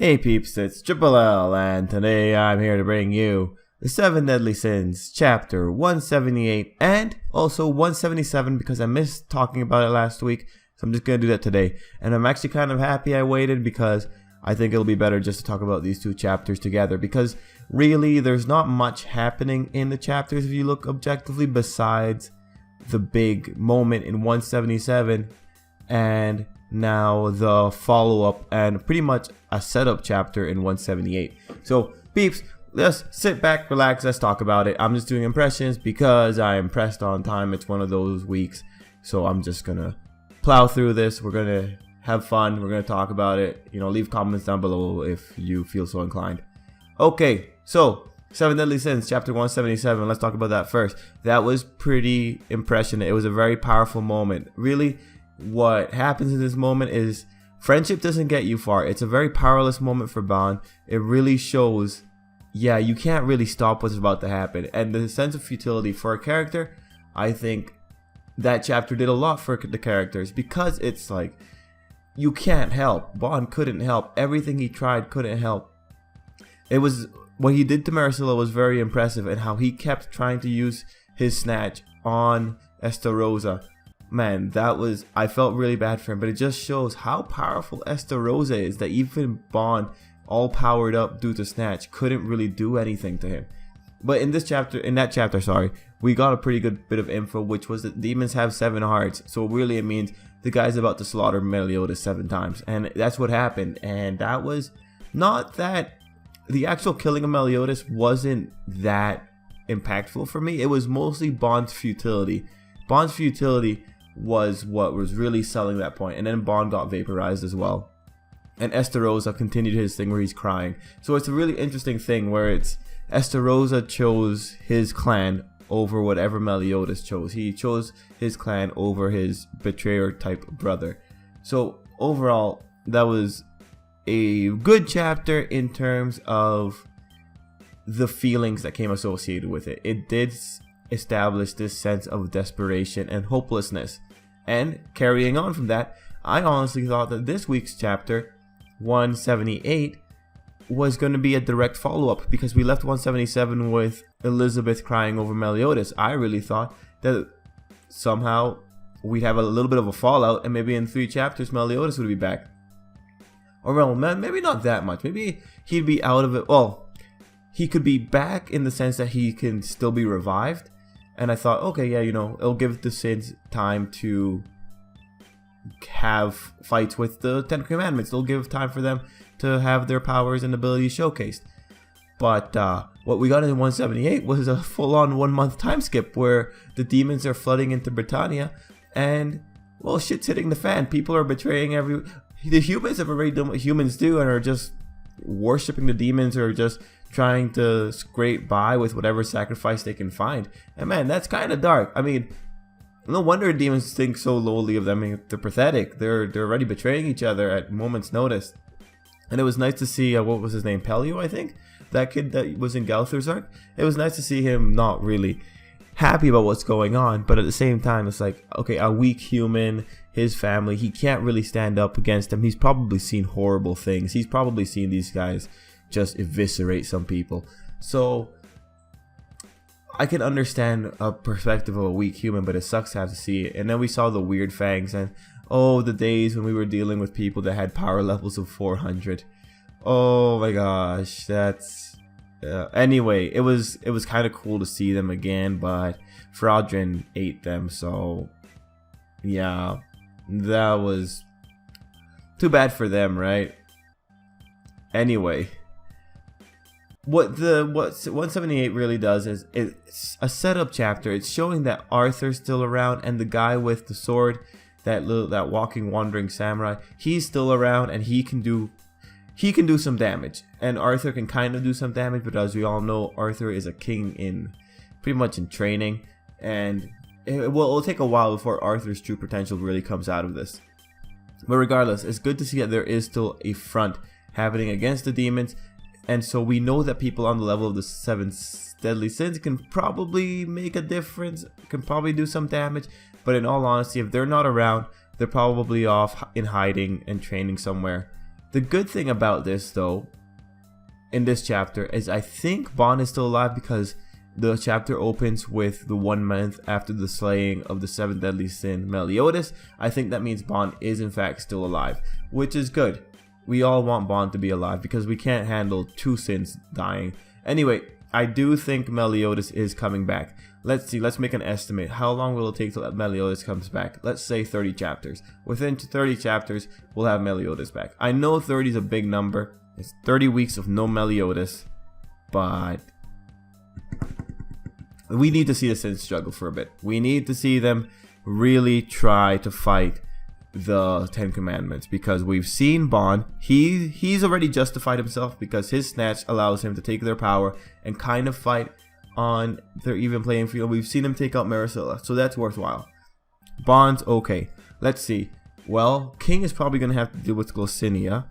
Hey peeps, it's Tripl-L, and today I'm here to bring you the 7 Deadly Sins, chapter 178, and also 177 because I missed talking about it last week, so I'm just going to do that today. And I'm actually kind of happy I waited because I think it'll be better just to talk about these two chapters together, because really there's not much happening in the chapters if you look objectively besides the big moment in 177 and now the follow-up and pretty much a setup chapter in 178. So peeps, let's sit back, relax, let's talk about it. I'm just doing impressions because I'm pressed on time. It's one of those weeks, so I'm just gonna plow through this. We're gonna have fun, we're gonna talk about it. Leave comments down below if you feel so inclined. Okay, so 7 Deadly Sins, chapter 177. Let's talk about that first. That was pretty impressionant. It was a very powerful moment. Really, what happens in this moment is friendship doesn't get you far. It's a very powerless moment for Bond. It really shows, yeah, you can't really stop what's about to happen. And the sense of futility for a character, I think that chapter did a lot for the characters, because it's like, you can't help. Bond couldn't help. Everything he tried couldn't help. It was, what he did to Maricela was very impressive, and how he kept trying to use his snatch on Estarossa. Man, that was, I felt really bad for him, but it just shows how powerful Estarossa is, that even Bond, all powered up due to snatch, couldn't really do anything to him. But in that chapter, we got a pretty good bit of info, which was that demons have 7 hearts. So really it means the guy's about to slaughter Meliodas 7 times, and that's what happened. And that was not that, the actual killing of Meliodas wasn't that impactful for me. It was mostly Bond's futility. Bond's futility was what was really selling that point, and then Bond got vaporized as well, and Estarossa continued his thing where he's crying. So it's a really interesting thing where it's Estarossa chose his clan over whatever Meliodas chose. He chose his clan over his betrayer type brother. So overall, that was a good chapter in terms of the feelings that came associated with it. It did establish this sense of desperation and hopelessness. And carrying on from that, I honestly thought that this week's chapter 178 was going to be a direct follow-up, because we left 177 with Elizabeth crying over Meliodas. I really thought that somehow we'd have a little bit of a fallout, and maybe in 3 chapters Meliodas would be back. Or well, maybe not that much. Maybe he'd be out of it. Well, he could be back in the sense that he can still be revived. And I thought, okay, yeah, it'll give the Sins time to have fights with the 10 Commandments. It'll give time for them to have their powers and abilities showcased. But what we got in 178 was a full-on 1-month time skip where the demons are flooding into Britannia, and, well, shit's hitting the fan. People are betraying the humans have already done what humans do and are just worshipping the demons, or just trying to scrape by with whatever sacrifice they can find. And man, that's kind of dark. I mean, no wonder demons think so lowly of them. I mean, they're pathetic. They're already betraying each other at moment's notice. And it was nice to see, what was his name? Pelio, I think? That kid that was in Gowther's arc. It was nice to see him not really happy about what's going on, but at the same time, it's like, okay, a weak human, his family, he can't really stand up against them. He's probably seen horrible things. He's probably seen these guys just eviscerate some people. So I can understand a perspective of a weak human, but it sucks to have to see it. And then we saw the weird fangs, and oh, the days when we were dealing with people that had power levels of 400. Oh my gosh, that's anyway, it was kind of cool to see them again, but Frodrin ate them, so yeah, that was too bad for them, right? Anyway, what 178 really does is it's a setup chapter. It's showing that Arthur's still around, and the guy with the sword, that walking wandering samurai, he's still around, and he can do some damage. And Arthur can kind of do some damage, but as we all know, Arthur is a king pretty much in training, and it'll take a while before Arthur's true potential really comes out of this. But regardless, it's good to see that there is still a front happening against the demons. And so we know that people on the level of the 7 Deadly Sins can probably make a difference, can probably do some damage. But in all honesty, if they're not around, they're probably off in hiding and training somewhere. The good thing about this, though, in this chapter, is I think Bond is still alive because the chapter opens with the 1 month after the slaying of the 7th deadly sin, Meliodas. I think that means Bond is in fact still alive, which is good. We all want Bond to be alive because we can't handle 2 sins dying. Anyway, I do think Meliodas is coming back. Let's see, let's make an estimate. How long will it take till Meliodas comes back? Let's say 30 chapters. Within 30 chapters, we'll have Meliodas back. I know 30 is a big number. It's 30 weeks of no Meliodas, but we need to see the Sins struggle for a bit. We need to see them really try to fight the 10 Commandments, because we've seen Bond. He's already justified himself because his snatch allows him to take their power and kind of fight on their even playing field. We've seen him take out Maricela, so that's worthwhile. Bond's okay. Let's see. Well, King is probably going to have to deal with Glicinia.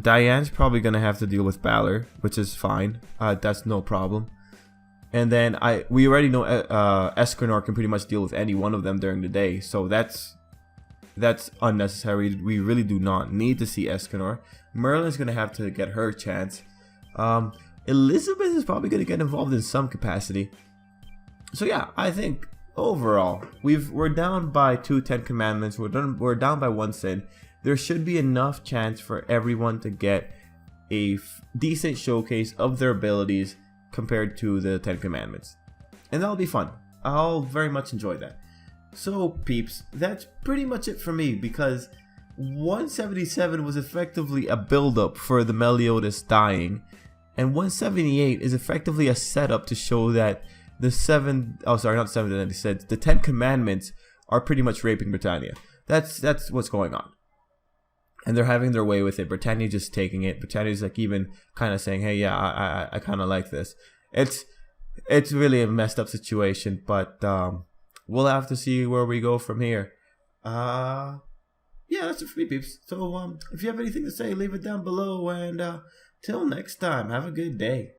Diane's probably going to have to deal with Balor, which is fine. That's no problem. And then we already know Escanor can pretty much deal with any one of them during the day, so that's unnecessary. We really do not need to see Escanor. Merlin's going to have to get her chance. Elizabeth is probably going to get involved in some capacity. So yeah, I think overall we're down by 2 10 Commandments. We're down by 1 sin. There should be enough chance for everyone to get a decent showcase of their abilities compared to the 10 Commandments. And that'll be fun. I'll very much enjoy that. So peeps, that's pretty much it for me, because 177 was effectively a build-up for the Meliodas dying, and 178 is effectively a setup to show that the 10 Commandments are pretty much raping Britannia. That's what's going on. And they're having their way with it. Britannia just taking it. Britannia's like even kind of saying, hey, yeah, I kind of like this. It's really a messed up situation, but we'll have to see where we go from here. Yeah, that's it for me, peeps. So if you have anything to say, leave it down below. And till next time, have a good day.